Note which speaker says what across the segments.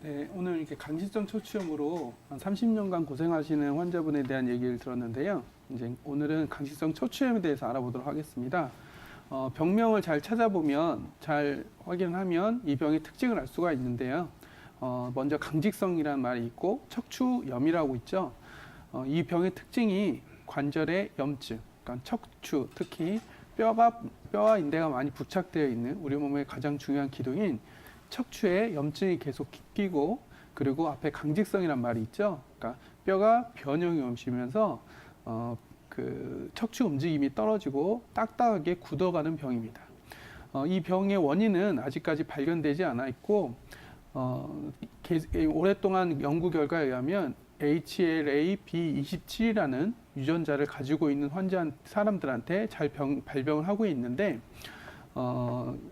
Speaker 1: 네, 오늘 이렇게 강시성 척추염으로 한 30년간 고생하시는 환자분에 대한 얘기를 들었는데요. 이제 오늘은 강시성 척추염에 대해서 알아보도록 하겠습니다. 병명을 잘 찾아보면, 잘 확인하면 이 병의 특징을 알 수가 있는데요. 먼저 강직성이라는 말이 있고 척추염이라고 있죠. 이 병의 특징이 관절의 염증, 그러니까 척추, 특히 뼈와 인대가 많이 부착되어 있는 우리 몸의 가장 중요한 기둥인 척추에 염증이 계속 끼고, 그리고 앞에 강직성이란 말이 있죠. 그러니까 뼈가 변형이 오시면서 그 척추 움직임이 떨어지고 딱딱하게 굳어가는 병입니다. 이 병의 원인은 아직까지 발견되지 않아 있고, 오랫동안 연구 결과에 의하면 HLA-B27이라는 유전자를 가지고 있는 사람들한테 잘 발병을 하고 있는데,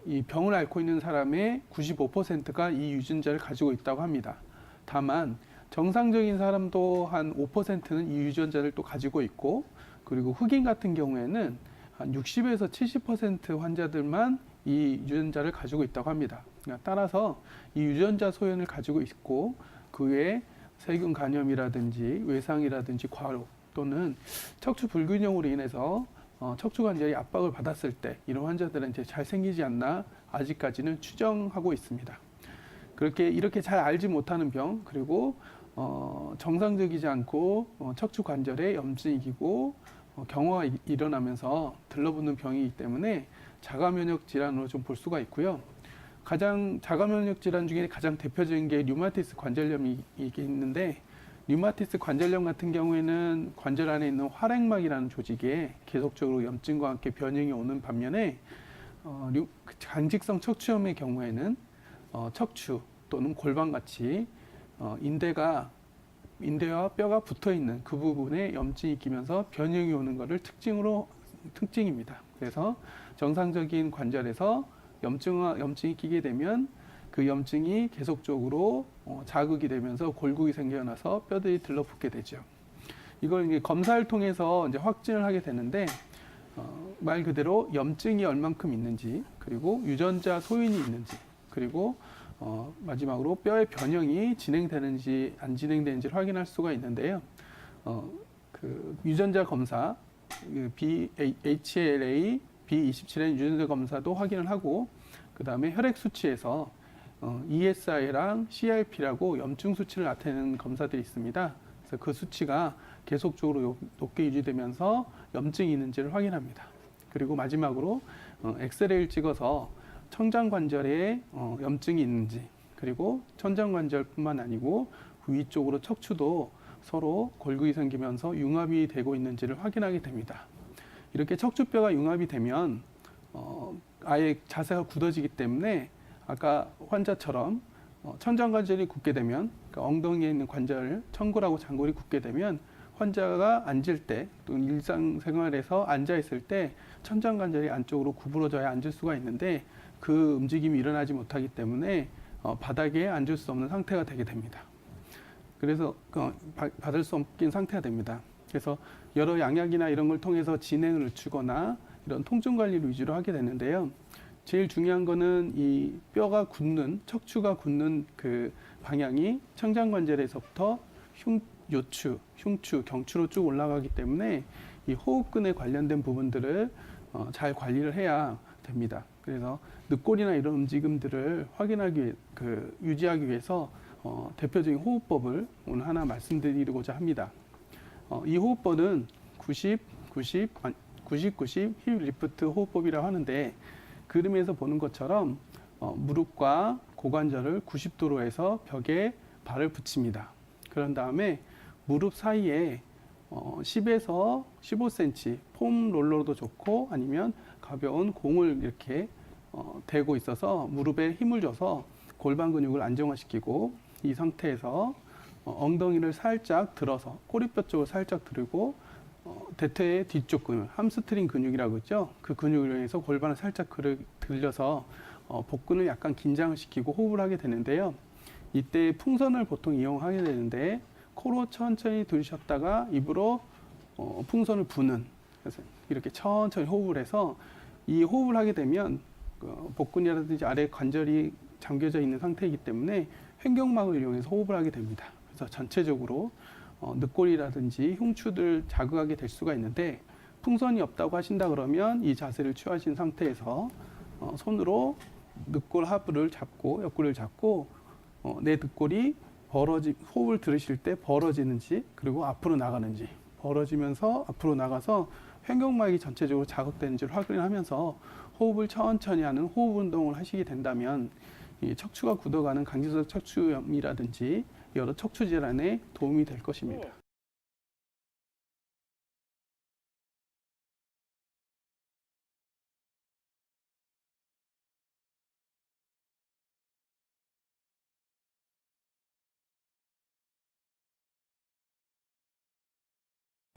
Speaker 1: 이 병을 앓고 있는 사람의 95%가 이 유전자를 가지고 있다고 합니다. 다만 정상적인 사람도 한 5%는 이 유전자를 또 가지고 있고, 그리고 흑인 같은 경우에는 한 60에서 70% 환자들만 이 유전자를 가지고 있다고 합니다. 따라서 이 유전자 소연을 가지고 있고, 그 외에 세균 감염이라든지 외상이라든지 과로 또는 척추 불균형으로 인해서 척추 관절이 압박을 받았을 때 이런 환자들은 이제 잘 생기지 않나 아직까지는 추정하고 있습니다. 이렇게 잘 알지 못하는 병, 그리고 정상적이지 않고 척추 관절에 염증이 끼고 경화가 일어나면서 들러붙는 병이기 때문에 자가 면역 질환으로 좀 볼 수가 있고요. 자가 면역 질환 중에 가장 대표적인 게 류마티스 관절염이 있는데, 류마티스 관절염 같은 경우에는 관절 안에 있는 활액막이라는 조직에 계속적으로 염증과 함께 변형이 오는 반면에, 강직성 척추염의 경우에는 척추 또는 골반같이 인대와 뼈가 붙어 있는 그 부분에 염증이 끼면서 변형이 오는 것을 특징입니다. 그래서 정상적인 관절에서 염증이 끼게 되면 그 염증이 계속적으로 자극이 되면서 골국이 생겨나서 뼈들이 들러붙게 되죠. 이걸 이제 검사를 통해서 이제 확진을 하게 되는데, 말 그대로 염증이 얼만큼 있는지, 그리고 유전자 소인이 있는지, 그리고 마지막으로 뼈의 변형이 진행되는지 안 진행되는지를 확인할 수가 있는데요. 그 유전자 검사, HLA B27의 유전자 검사도 확인을 하고, 그 다음에 혈액 수치에서 ESI랑 CRP라고 염증 수치를 나타내는 검사들이 있습니다. 그래서 그 수치가 계속적으로 높게 유지되면서 염증이 있는지를 확인합니다. 그리고 마지막으로 엑스레이를 찍어서 천장관절에 염증이 있는지, 그리고 천장관절뿐만 아니고 위쪽으로 척추도 서로 골국이 생기면서 융합이 되고 있는지를 확인하게 됩니다. 이렇게 척추뼈가 융합이 되면 아예 자세가 굳어지기 때문에 아까 환자처럼 천장관절이 굳게 되면, 그러니까 엉덩이에 있는 관절, 청골하고 장골이 굳게 되면 환자가 앉을 때, 또 일상생활에서 앉아있을 때 천장관절이 안쪽으로 구부러져야 앉을 수가 있는데, 그 움직임이 일어나지 못하기 때문에 바닥에 앉을 수 없는 상태가 되게 됩니다. 그래서 받을 수 없긴 상태가 됩니다. 그래서 여러 양약이나 이런 걸 통해서 진행을 늦추거나 이런 통증 관리를 위주로 하게 되는데요. 제일 중요한 거는 이 척추가 굳는 그 방향이 천장관절에서부터 요추, 흉추, 경추로 쭉 올라가기 때문에 이 호흡근에 관련된 부분들을 잘 관리를 해야 됩니다. 그래서 늑골이나 이런 움직임들을 유지하기 위해서 대표적인 호흡법을 오늘 하나 말씀드리고자 합니다. 이 호흡법은 90, 90 힙 리프트 호흡법이라고 하는데, 그림에서 보는 것처럼 무릎과 고관절을 90도로 해서 벽에 발을 붙입니다. 그런 다음에 무릎 사이에 10에서 15cm 폼 롤러도 좋고, 아니면 가벼운 공을 이렇게 대고 있어서 무릎에 힘을 줘서 골반 근육을 안정화시키고, 이 상태에서 엉덩이를 살짝 들어서 꼬리뼈 쪽을 살짝 들고, 대퇴의 뒤쪽 근육, 함스트링 근육이라고 있죠. 그 근육을 이용해서 골반을 살짝 들려서 복근을 약간 긴장을 시키고 호흡을 하게 되는데요. 이때 풍선을 보통 이용하게 되는데, 코로 천천히 들이쉬었다가 입으로 풍선을 부는, 그래서 이렇게 천천히 호흡을 해서, 이 호흡을 하게 되면 복근이라든지 아래 관절이 잠겨져 있는 상태이기 때문에 횡격막을 이용해서 호흡을 하게 됩니다. 그래서 전체적으로 늑골이라든지 흉추들 자극하게 될 수가 있는데 풍선이 없다고 하신다 그러면 이 자세를 취하신 상태에서 손으로 늑골 하부를 잡고 옆구리를 잡고 내 늑골이 호흡을 들으실 때 벌어지는지 그리고 앞으로 나가는지 벌어지면서 앞으로 나가서 횡격막이 전체적으로 자극되는지를 확인하면서 호흡을 천천히 하는 호흡 운동을 하시게 된다면 이 척추가 굳어가는 강직성 척추염이라든지 여러 척추 질환에 도움이 될 것입니다.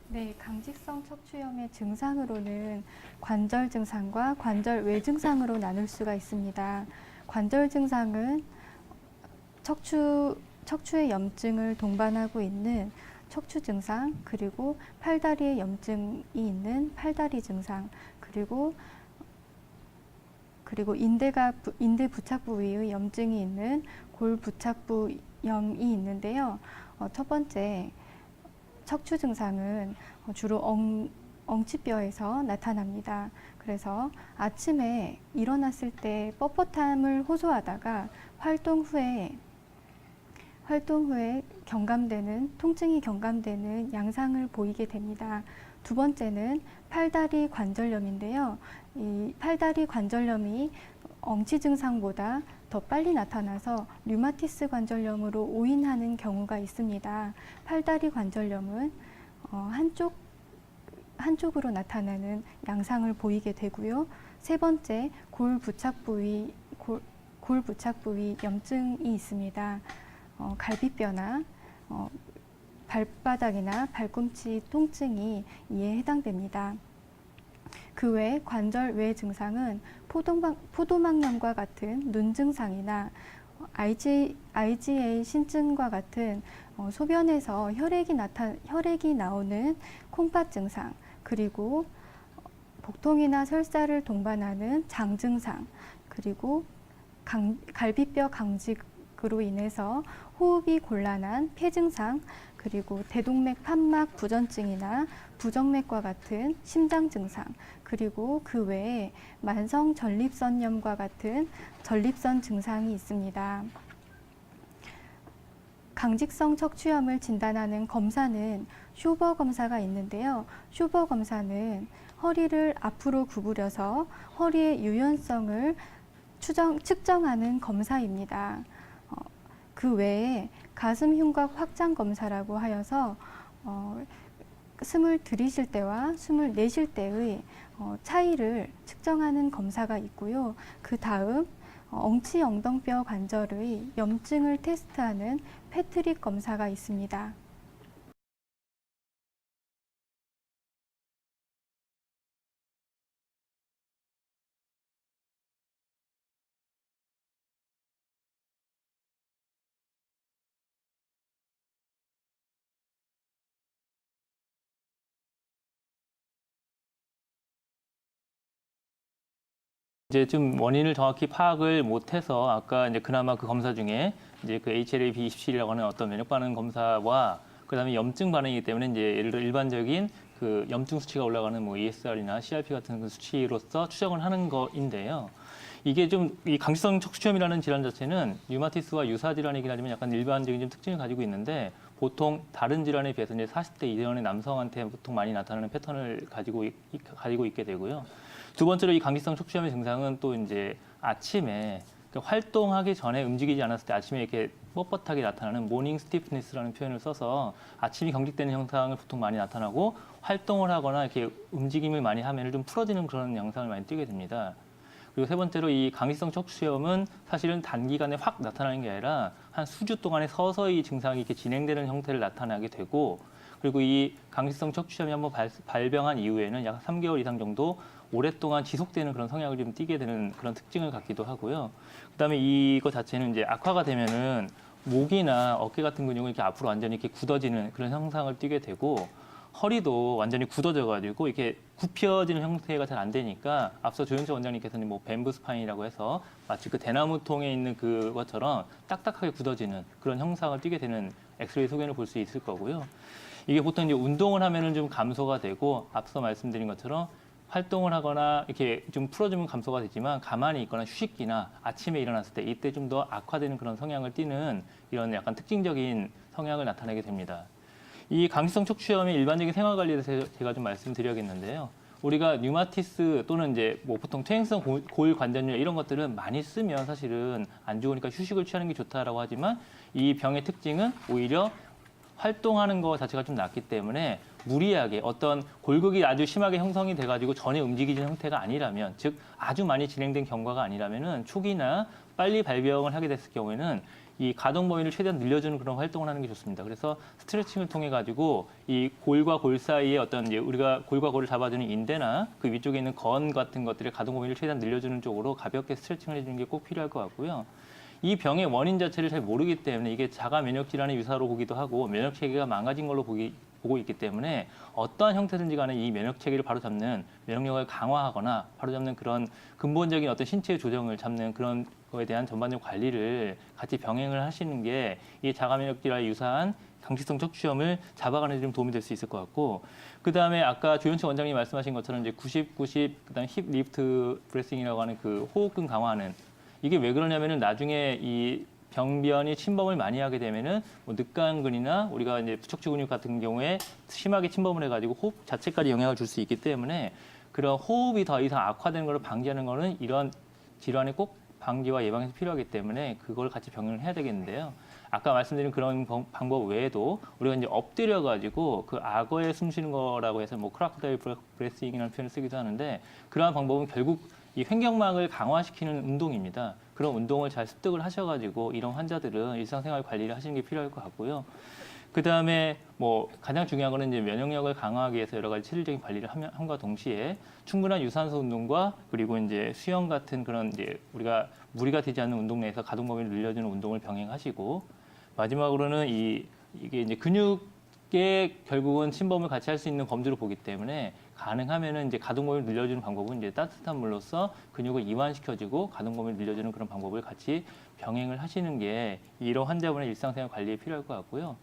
Speaker 2: 네, 강직성 척추염의 증상으로는 관절 증상과 관절 외 증상으로 나눌 수가 있습니다. 관절 증상은 척추의 염증을 동반하고 있는 척추 증상, 그리고 팔다리에 염증이 있는 팔다리 증상, 그리고 인대 부착 부위의 염증이 있는 골 부착부염이 있는데요. 첫 번째 척추 증상은 주로 엉치뼈에서 나타납니다. 그래서 아침에 일어났을 때 뻣뻣함을 호소하다가 활동 후에 통증이 경감되는 양상을 보이게 됩니다. 두 번째는 팔다리 관절염인데요. 이 팔다리 관절염이 엉치 증상보다 더 빨리 나타나서 류마티스 관절염으로 오인하는 경우가 있습니다. 팔다리 관절염은 한쪽으로 나타나는 양상을 보이게 되고요. 세 번째, 골 부착 부위 염증이 있습니다. 갈비뼈나 발바닥이나 발꿈치 통증이 이에 해당됩니다. 그 외 관절 외 증상은 포도막염과 같은 눈 증상이나 IgA 신증과 같은 소변에서 혈액이 나오는 콩팥 증상, 그리고 복통이나 설사를 동반하는 장 증상, 그리고 갈비뼈 강직으로 인해서 호흡이 곤란한 폐 증상, 그리고 대동맥 판막 부전증이나 부정맥과 같은 심장 증상, 그리고 그 외에 만성 전립선염과 같은 전립선 증상이 있습니다. 강직성 척추염을 진단하는 검사는 쇼버 검사가 있는데요. 쇼버 검사는 허리를 앞으로 구부려서 허리의 유연성을 측정하는 검사입니다. 그 외에 가슴 흉곽 확장 검사라고 하여서 숨을 들이쉴 때와 숨을 내쉴 때의 차이를 측정하는 검사가 있고요. 그 다음 엉치 엉덩뼈 관절의 염증을 테스트하는 패트릭 검사가 있습니다.
Speaker 3: 이제 좀 원인을 정확히 파악을 못해서 아까 이제 그나마 그 검사 중에 이제 그 HLA-B27이라고 하는 어떤 면역 반응 검사와 그다음에 염증 반응이기 때문에 이제 예를 들어 일반적인 그 염증 수치가 올라가는 뭐 ESR이나 CRP 같은 그 수치로서 추정을 하는 거인데요. 이게 좀 이 강직성 척추염이라는 질환 자체는 류마티스와 유사 질환이긴 하지만 약간 일반적인 좀 특징을 가지고 있는데 보통 다른 질환에 비해서 이제 40대 이전의 남성한테 보통 많이 나타나는 패턴을 가지고 있게 되고요. 두 번째로 이 강직성 척추염의 증상은 또 이제 아침에 활동하기 전에 움직이지 않았을 때 아침에 이렇게 뻣뻣하게 나타나는 모닝 스티프니스라는 표현을 써서 아침이 경직되는 현상을 보통 많이 나타나고 활동을 하거나 이렇게 움직임을 많이 하면 좀 풀어지는 그런 영상을 많이 띄게 됩니다. 그리고 세 번째로 이 강직성 척추염은 사실은 단기간에 확 나타나는 게 아니라 한 수주 동안에 서서히 증상이 이렇게 진행되는 형태를 나타나게 되고 그리고 이 강직성 척추염이 한번 발병한 이후에는 약 3개월 이상 정도 오랫동안 지속되는 그런 성향을 좀 띠게 되는 그런 특징을 갖기도 하고요. 그다음에 이거 자체는 이제 악화가 되면은 목이나 어깨 같은 근육이 이렇게 앞으로 완전히 이렇게 굳어지는 그런 형상을 띠게 되고 허리도 완전히 굳어져가지고 이렇게 굽혀지는 형태가 잘 안 되니까 앞서 조현철 원장님께서는 뭐 뱀부 스파인이라고 해서 마치 그 대나무통에 있는 그것처럼 딱딱하게 굳어지는 그런 형상을 띠게 되는 엑스레이 소견을 볼 수 있을 거고요. 이게 보통 이제 운동을 하면은 좀 감소가 되고 앞서 말씀드린 것처럼 활동을 하거나 이렇게 좀 풀어주면 감소가 되지만 가만히 있거나 휴식기나 아침에 일어났을 때 이때 좀 더 악화되는 그런 성향을 띠는 이런 약간 특징적인 성향을 나타내게 됩니다. 이 강직성 척추염의 일반적인 생활관리에 대해서 제가 좀 말씀드려야겠는데요. 우리가 류마티스 또는 이제 뭐 보통 퇴행성 골관절염 이런 것들은 많이 쓰면 사실은 안 좋으니까 휴식을 취하는 게 좋다라고 하지만 이 병의 특징은 오히려 활동하는 것 자체가 좀 낮기 때문에 무리하게 어떤 골극이 아주 심하게 형성이 돼가지고 전혀 움직이는 형태가 아니라면, 즉 아주 많이 진행된 경과가 아니라면은 초기나 빨리 발병을 하게 됐을 경우에는 이 가동 범위를 최대한 늘려주는 그런 활동을 하는 게 좋습니다. 그래서 스트레칭을 통해 가지고 이 골과 골 사이에 어떤 이제 우리가 골과 골을 잡아주는 인대나 그 위쪽에 있는 건 같은 것들의 가동 범위를 최대한 늘려주는 쪽으로 가볍게 스트레칭을 해주는 게 꼭 필요할 것 같고요. 이 병의 원인 자체를 잘 모르기 때문에 이게 자가 면역 질환의 유사로 보기도 하고 면역 체계가 망가진 걸로 보고 있기 때문에 어떠한 형태든지 간에 이 면역 체계를 바로잡는 면역력을 강화하거나 바로잡는 그런 근본적인 어떤 신체의 조정을 잡는 그런 거에 대한 전반적 관리를 같이 병행을 하시는 게 이 자가 면역 질환에 유사한 강직성 척추염을 잡아가는 데 좀 도움이 될 수 있을 것 같고, 그 다음에 아까 조현철 원장님이 말씀하신 것처럼 이제 90, 그다음 힙 리프트 브레싱이라고 하는 그 호흡근 강화하는, 이게 왜 그러냐면은 나중에 이 병변이 침범을 많이 하게 되면은 뭐 늑간근이나 우리가 이제 부척추 근육 같은 경우에 심하게 침범을 해가지고 호흡 자체까지 영향을 줄 수 있기 때문에 그런 호흡이 더 이상 악화되는 것을 방지하는 거는 이런 질환의 꼭 방지와 예방에서 필요하기 때문에 그걸 같이 병행을 해야 되겠는데요. 아까 말씀드린 그런 방법 외에도 우리가 이제 엎드려 가지고 그 악어에 숨 쉬는 거라고 해서 뭐 크로코다일 브레싱이라는 표현을 쓰기도 하는데, 그러한 방법은 결국 이 횡격막을 강화시키는 운동입니다. 그런 운동을 잘 습득을 하셔가지고 이런 환자들은 일상생활 관리를 하시는 게 필요할 것 같고요. 그 다음에 뭐 가장 중요한 거는 이제 면역력을 강화하기 위해서 여러 가지 체질적인 관리를 함과 동시에 충분한 유산소 운동과 그리고 이제 수영 같은 그런 이제 우리가 무리가 되지 않는 운동 내에서 가동 범위를 늘려주는 운동을 병행하시고, 마지막으로는 이게 이제 근육에 결국은 침범을 같이 할 수 있는 범주를 보기 때문에 가능하면은 이제 가동 범위를 늘려주는 방법은 이제 따뜻한 물로써 근육을 이완시켜주고 가동 범위를 늘려주는 그런 방법을 같이 병행을 하시는 게 이런 환자분의 일상생활 관리에 필요할 것 같고요.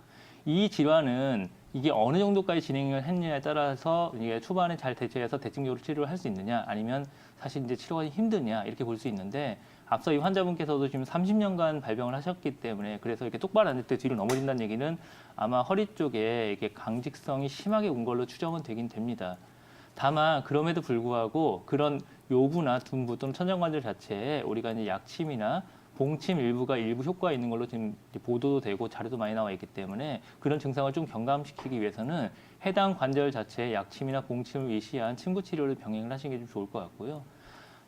Speaker 3: 이 질환은 이게 어느 정도까지 진행을 했느냐에 따라서 이게 초반에 잘 대처해서 대증적으로 치료를 할 수 있느냐, 아니면 사실 이제 치료가 힘드냐 이렇게 볼 수 있는데, 앞서 이 환자분께서도 지금 30년간 발병을 하셨기 때문에 그래서 이렇게 똑바로 앉을 때 뒤로 넘어진다는 얘기는 아마 허리 쪽에 이게 강직성이 심하게 온 걸로 추정은 되긴 됩니다. 다만 그럼에도 불구하고 그런 요구나 둔부 또는 천정관절 자체에 우리가 이제 약침이나 봉침 일부 효과가 있는 걸로 지금 보도도 되고 자료도 많이 나와 있기 때문에 그런 증상을 좀 경감시키기 위해서는 해당 관절 자체에 약침이나 봉침을 위시한 침구 치료를 병행을 하시는 게 좀 좋을 것 같고요.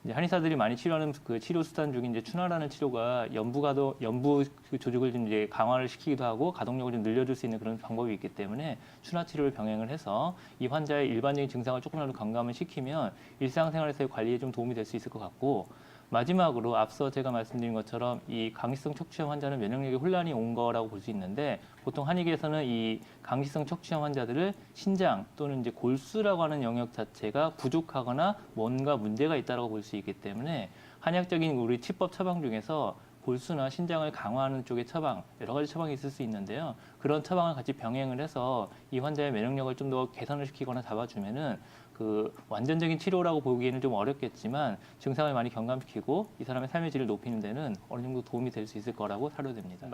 Speaker 3: 이제 한의사들이 많이 치료하는 그 치료 수단 중에 이제 추나라는 치료가 연부 조직을 좀 이제 강화를 시키기도 하고 가동력을 좀 늘려줄 수 있는 그런 방법이 있기 때문에 추나 치료를 병행을 해서 이 환자의 일반적인 증상을 조금이라도 감감을 시키면 일상생활에서의 관리에 좀 도움이 될 수 있을 것 같고, 마지막으로 앞서 제가 말씀드린 것처럼 이 강직성 척추염 환자는 면역력에 혼란이 온 거라고 볼 수 있는데, 보통 한의계에서는 이 강직성 척추염 환자들을 신장 또는 이제 골수라고 하는 영역 자체가 부족하거나 뭔가 문제가 있다고 볼 수 있기 때문에 한의학적인 우리 치법 처방 중에서 골수나 신장을 강화하는 쪽의 처방, 여러 가지 처방이 있을 수 있는데요. 그런 처방을 같이 병행을 해서 이 환자의 면역력을 좀 더 개선을 시키거나 잡아주면은 그 완전적인 치료라고 보기에는 좀 어렵겠지만 증상을 많이 경감시키고 이 사람의 삶의 질을 높이는 데는 어느 정도 도움이 될 수 있을 거라고 사료됩니다.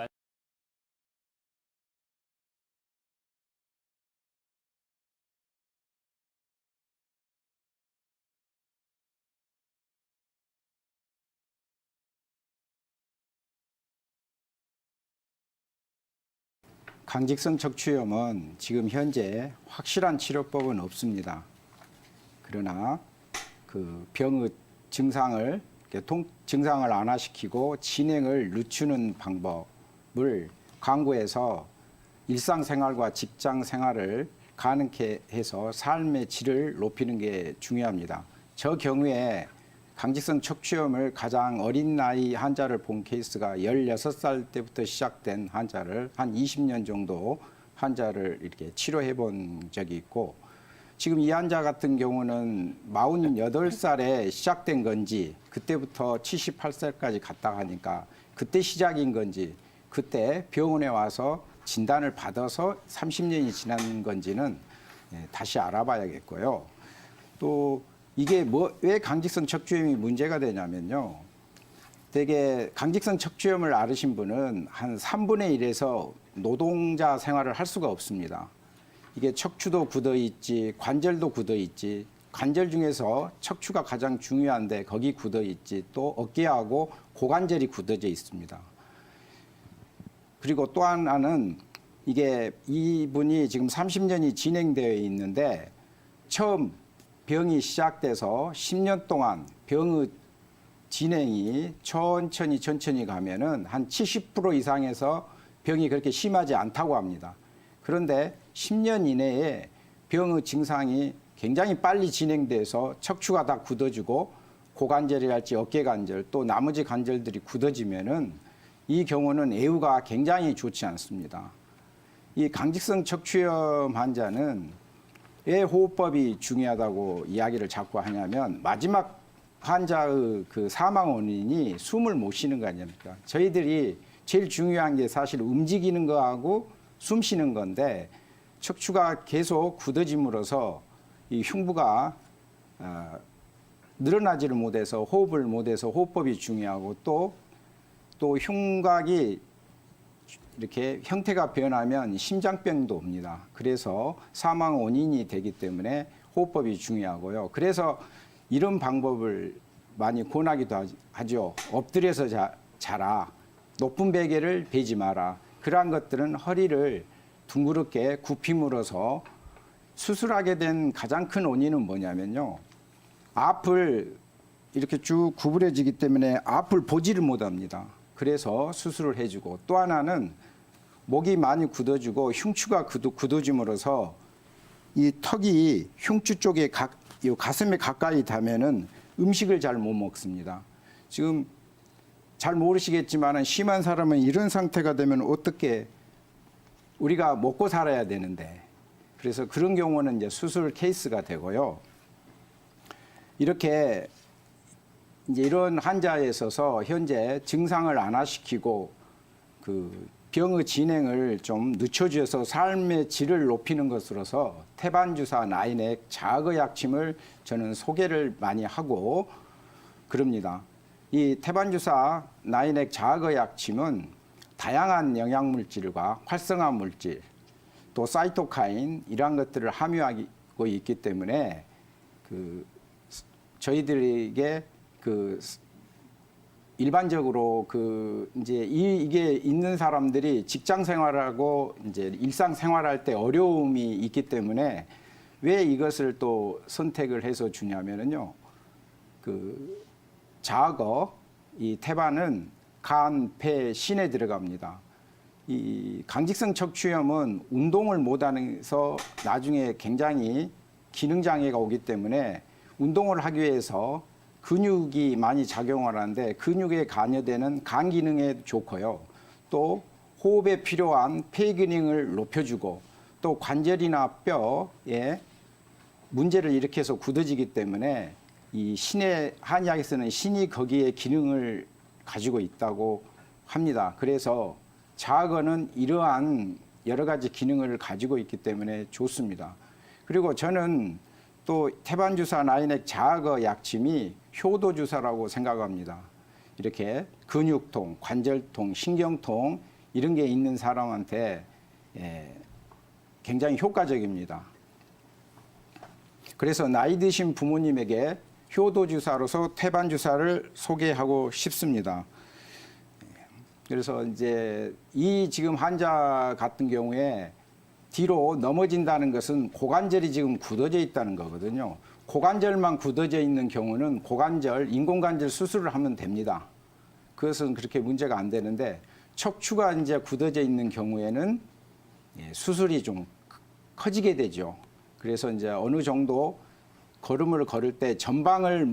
Speaker 4: 강직성 척추염은 지금 현재 확실한 치료법은 없습니다. 그러나 그 병의 증상을 완화시키고 진행을 늦추는 방법을 강구해서 일상생활과 직장생활을 가능케 해서 삶의 질을 높이는 게 중요합니다. 저 경우에 강직성 척추염을 가장 어린 나이 환자를 본 케이스가 16살 때부터 시작된 환자를 한 20년 정도 환자를 이렇게 치료해 본 적이 있고, 지금 이 환자 같은 경우는 48살에 시작된 건지 그때부터 78살까지 갔다 가니까 그때 시작인 건지 그때 병원에 와서 진단을 받아서 30년이 지난 건지는 다시 알아봐야겠고요. 또 이게 왜 강직성 척추염이 문제가 되냐면요. 되게 강직성 척추염을 앓으신 분은 한 3분의 1에서 노동자 생활을 할 수가 없습니다. 이게 척추도 굳어 있지, 관절도 굳어 있지, 관절 중에서 척추가 가장 중요한데 거기 굳어 있지, 또 어깨하고 고관절이 굳어져 있습니다. 그리고 또 하나는 이게 이분이 지금 30년이 진행되어 있는데 처음 병이 시작돼서 10년 동안 병의 진행이 천천히 가면은 한 70% 이상에서 병이 그렇게 심하지 않다고 합니다. 그런데 10년 이내에 병의 증상이 굉장히 빨리 진행돼서 척추가 다 굳어지고 고관절이랄지 어깨관절 또 나머지 관절들이 굳어지면은 이 경우는 애후가 굉장히 좋지 않습니다. 이 강직성 척추염 환자는 왜 호흡법이 중요하다고 이야기를 자꾸 하냐면 마지막 환자의 그 사망 원인이 숨을 못 쉬는 거 아닙니까? 저희들이 제일 중요한 게 사실 움직이는 거하고 숨 쉬는 건데 척추가 계속 굳어짐으로써 이 흉부가 늘어나지를 못해서 호흡을 못해서 호흡법이 중요하고 또 흉곽이 이렇게 형태가 변하면 심장병도 옵니다. 그래서 사망 원인이 되기 때문에 호흡법이 중요하고요. 그래서 이런 방법을 많이 권하기도 하죠. 엎드려서 자라. 높은 베개를 베지 마라. 그러한 것들은 허리를 둥그렇게 굽힘으로써 수술하게 된 가장 큰 원인은 뭐냐면요. 앞을 이렇게 쭉 구부려지기 때문에 앞을 보지를 못합니다. 그래서 수술을 해주고 또 하나는 목이 많이 굳어지고 흉추가 굳어짐으로써 이 턱이 흉추 쪽에 가슴에 가까이 닿으면은 음식을 잘 못 먹습니다. 지금 잘 모르시겠지만 심한 사람은 이런 상태가 되면 어떻게 우리가 먹고 살아야 되는데 그래서 그런 경우는 이제 수술 케이스가 되고요. 이렇게 이제 이런 환자에 있어서 현재 증상을 완화시키고 그 병의 진행을 좀 늦춰줘서 삶의 질을 높이는 것으로서 태반주사 나인액 자극 약침을 저는 소개를 많이 하고 그럽니다. 이 태반주사 나인액 자극 약침은 다양한 영양물질과 활성화 물질 또 사이토카인 이러한 것들을 함유하고 있기 때문에 그 저희들에게 그 일반적으로 그 이제 이게 있는 사람들이 직장 생활하고 이제 일상 생활할 때 어려움이 있기 때문에 왜 이것을 또 선택을 해서 주냐면은요. 그 자거 이 태반은 간, 폐, 신에 들어갑니다. 이 강직성 척추염은 운동을 못하면서 나중에 굉장히 기능 장애가 오기 때문에 운동을 하기 위해서 근육이 많이 작용을 하는데 근육에 관여되는 간 기능에 좋고요. 또 호흡에 필요한 폐 기능을 높여주고 또 관절이나 뼈에 문제를 일으켜서 굳어지기 때문에 이 신의 한의학에서는 신이 거기에 기능을 가지고 있다고 합니다. 그래서 자거는 이러한 여러 가지 기능을 가지고 있기 때문에 좋습니다. 그리고 저는 또 태반주사 나인액 자거 약침이 효도주사라고 생각합니다. 이렇게 근육통, 관절통, 신경통 이런 게 있는 사람한테 굉장히 효과적입니다. 그래서 나이 드신 부모님에게 효도주사로서 태반주사를 소개하고 싶습니다. 그래서 이제 이 지금 환자 같은 경우에 뒤로 넘어진다는 것은 고관절이 지금 굳어져 있다는 거거든요. 고관절만 굳어져 있는 경우는 고관절, 인공관절 수술을 하면 됩니다. 그것은 그렇게 문제가 안 되는데 척추가 이제 굳어져 있는 경우에는 수술이 좀 커지게 되죠. 그래서 이제 어느 정도 걸음을 걸을 때 전방을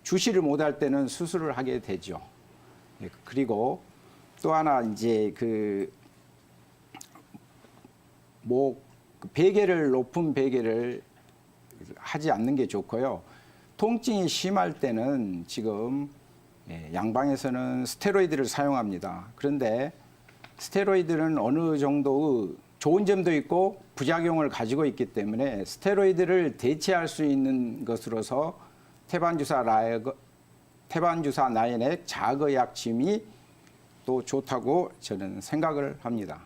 Speaker 4: 주시를 못할 때는 수술을 하게 되죠. 그리고 또 하나 이제 그 베개를 높은 베개를 하지 않는 게 좋고요. 통증이 심할 때는 지금 양방에서는 스테로이드를 사용합니다. 그런데 스테로이드는 어느 정도의 좋은 점도 있고 부작용을 가지고 있기 때문에 스테로이드를 대체할 수 있는 것으로서 태반주사 나인액 자거약 침이 또 좋다고 저는 생각을 합니다.